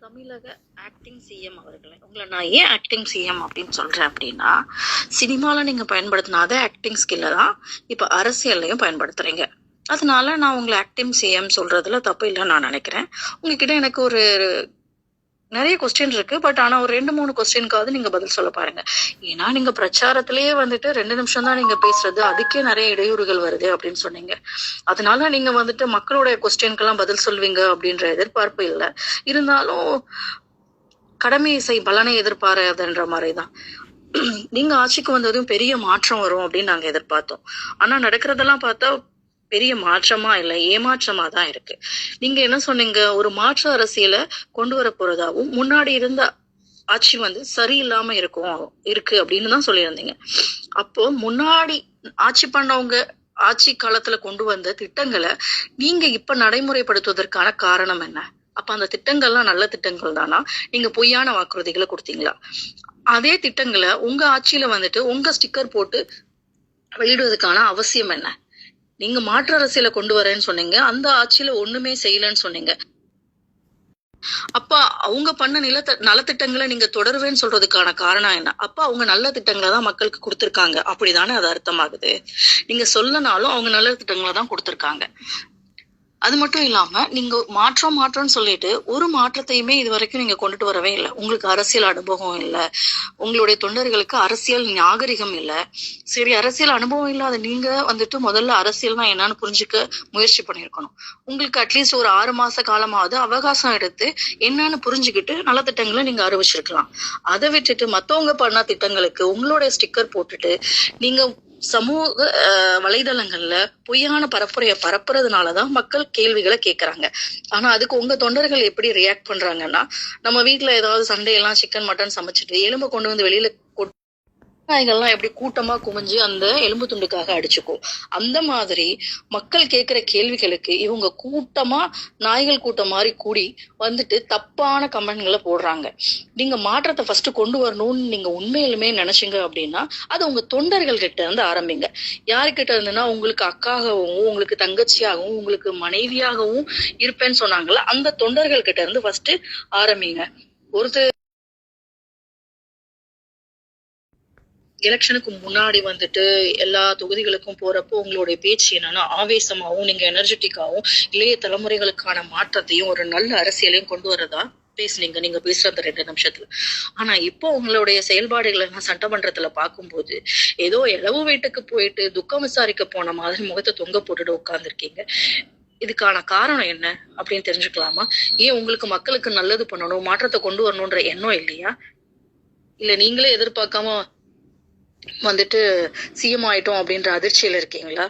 தமிழக acting CM அவர்களே, உங்களை நான் ஏன் ஆக்டிங் சிஎம் அப்படின்னு சொல்றேன் அப்படின்னா, சினிமால நீங்க பயன்படுத்தின அதே ஆக்டிங் ஸ்கில்ல தான் இப்ப அரசியல்லையும் பயன்படுத்துறீங்க. அதனால நான் உங்களை ஆக்டிங் சிஎம் சொல்றதுல தப்பு இல்லைன்னு நான் நினைக்கிறேன். உங்ககிட்ட எனக்கு ஒரு நிறைய கொஸ்டின் இருக்கு. பட் ஆனா ஒரு 2-3 கொஸ்டினுக்காவது நீங்க பதில் சொல்ல பாருங்க. ஏன்னா நீங்க பிரச்சாரத்திலேயே வந்துட்டு 2 நிமிஷம் தான் நீங்க பேசுறது, அதுக்கே நிறைய இடையூறுகள் வருது அப்படின்னு சொன்னீங்க. அதனால நீங்க வந்துட்டு மக்களுடைய கொஸ்டினுக்கெல்லாம் பதில் சொல்வீங்க அப்படின்ற எதிர்பார்ப்பு இல்லை. இருந்தாலும் கடமையை செய் பலனை எதிர்பாராதுன்ற மாதிரிதான். நீங்க ஆட்சிக்கு வந்ததும் பெரிய மாற்றம் வரும் அப்படின்னு நாங்க எதிர்பார்த்தோம். ஆனா நடக்கிறதெல்லாம் பார்த்தா பெரிய மாற்றமா இல்ல, ஏமாற்றமா தான் இருக்கு. நீங்க என்ன சொன்னீங்க, ஒரு மாற்று அரசியலை கொண்டு வர போறதாவும், முன்னாடி இருந்த ஆட்சி வந்து சரியில்லாம இருக்கு அப்படின்னு தான் சொல்லியிருந்தீங்க. அப்போ முன்னாடி ஆட்சி பண்ணவங்க ஆட்சி காலத்துல கொண்டு வந்த திட்டங்களை நீங்க இப்ப நடைமுறைப்படுத்துவதற்கான காரணம் என்ன? அப்ப அந்த திட்டங்கள்லாம் நல்ல திட்டங்கள் தானா? நீங்க பொய்யான வாக்குறுதிகளை கொடுத்தீங்களா? அதே திட்டங்களை உங்க ஆட்சியில வந்துட்டு உங்க ஸ்டிக்கர் போட்டு வெளியிடுவதற்கான அவசியம் என்ன? நீங்க மாற்று அரசியலை கொண்டு வரேன்னு சொன்னீங்க, அந்த ஆட்சியில ஒண்ணுமே செய்யலன்னு சொன்னீங்க. அப்ப அவங்க பண்ண நலத்திட்டங்களை நீங்க தொடருவேன்னு சொல்றதுக்கான காரணம் என்ன? அப்ப அவங்க நல்ல திட்டங்களை தான் மக்களுக்கு கொடுத்திருக்காங்க அப்படிதானே அது அர்த்தமாகுது. நீங்க சொல்லனாலும் அவங்க நல்ல திட்டங்களை தான் கொடுத்திருக்காங்க. அது மட்டும் இல்லாம நீங்க மாற்றம்னு சொல்லிட்டு ஒரு மாற்றத்தையுமே இது வரைக்கும் நீங்க கொண்டுட்டு வரவே இல்லை. உங்களுக்கு அரசியல் அனுபவம் இல்லை, உங்களுடைய தொண்டர்களுக்கு அரசியல் நாகரிகம் இல்லை. சரி, அரசியல் அனுபவம் இல்லாத நீங்க வந்துட்டு முதல்ல அரசியல்னா என்னன்னு புரிஞ்சுக்க முயற்சி பண்ணிருக்கணும். உங்களுக்கு அட்லீஸ்ட் ஒரு 6 மாச காலமாவது அவகாசம் எடுத்து என்னன்னு புரிஞ்சுக்கிட்டு நலத்திட்டங்களை நீங்க அறிவிச்சிருக்கலாம். அதை விட்டுட்டு மத்தவங்க பண்ண திட்டங்களுக்கு உங்களுடைய ஸ்டிக்கர் போட்டுட்டு நீங்க சமூக வலைதளங்கள்ல பொய்யான பரப்புறதுனாலதான் மக்கள் கேள்விகளை கேட்கறாங்க. ஆனா அதுக்கு உங்க தொண்டர்கள் எப்படி ரியாக்ட் பண்றாங்கன்னா, நம்ம வீட்டுல ஏதாவது சண்டையெல்லாம் சிக்கன் மட்டன் சமைச்சிட்டு எலும்பை கொண்டு வந்து வெளியில நாய்கள்லாம் எப்படி கூட்டமா குமிஞ்சு அந்த எலும்பு துண்டுக்காக அடிச்சுக்கும். அந்த மாதிரி மக்கள் கேட்கிற கேள்விகளுக்கு இவங்க கூட்டமா நாய்கள் கூட்டம் மாதிரி கூடி வந்துட்டு தப்பான கமெண்ட்களை போடுறாங்க. நீங்க மாற்றத்தை ஃபர்ஸ்ட் கொண்டு வரணும்னு நீங்க உண்மையிலுமே நினைச்சீங்க அப்படின்னா அது உங்க தொண்டர்கள் கிட்ட இருந்து ஆரம்பிங்க. யாருக்கிட்ட இருந்துன்னா, உங்களுக்கு அக்காகவும் உங்களுக்கு தங்கச்சியாகவும் உங்களுக்கு மனைவியாகவும் இருப்பேன்னு சொன்னாங்கல்ல, அந்த தொண்டர்கள் கிட்ட இருந்து ஃபர்ஸ்ட் ஆரம்பிங்க. ஒருத்தர் எலெக்ஷனுக்கு முன்னாடி வந்துட்டு எல்லா தொகுதிகளுக்கும் போறப்போ உங்களுடைய பேச்சு என்னன்னா ஆவேசமாவும் நீங்க எனர்ஜெட்டிக்காவும் இளைய தலைமுறைகளுக்கான மாற்றத்தையும் ஒரு நல்ல அரசியலையும் கொண்டு வரதா பேசுனீங்க, நீங்க பேசுற அந்த 2 நிமிஷத்துல. ஆனா இப்போ உங்களுடைய செயல்பாடுகளை எல்லாம் சட்டமன்றத்துல பார்க்கும்போது ஏதோ இளவு வீட்டுக்கு போயிட்டு துக்கம் விசாரிக்க போன மாதிரி முகத்தை தொங்க போட்டுட்டு உட்கார்ந்துருக்கீங்க. இதுக்கான காரணம் என்ன அப்படின்னு தெரிஞ்சுக்கலாமா? ஏன் உங்களுக்கு மக்களுக்கு நல்லது பண்ணணும், மாற்றத்தை கொண்டு வரணும்ன்ற எண்ணம் இல்லையா? இல்ல நீங்களே எதிர்பார்க்காம வந்துட்டு சிஎம் ஆயிட்டோம் அப்படின்ற அதிர்ச்சியில இருக்கீங்களா?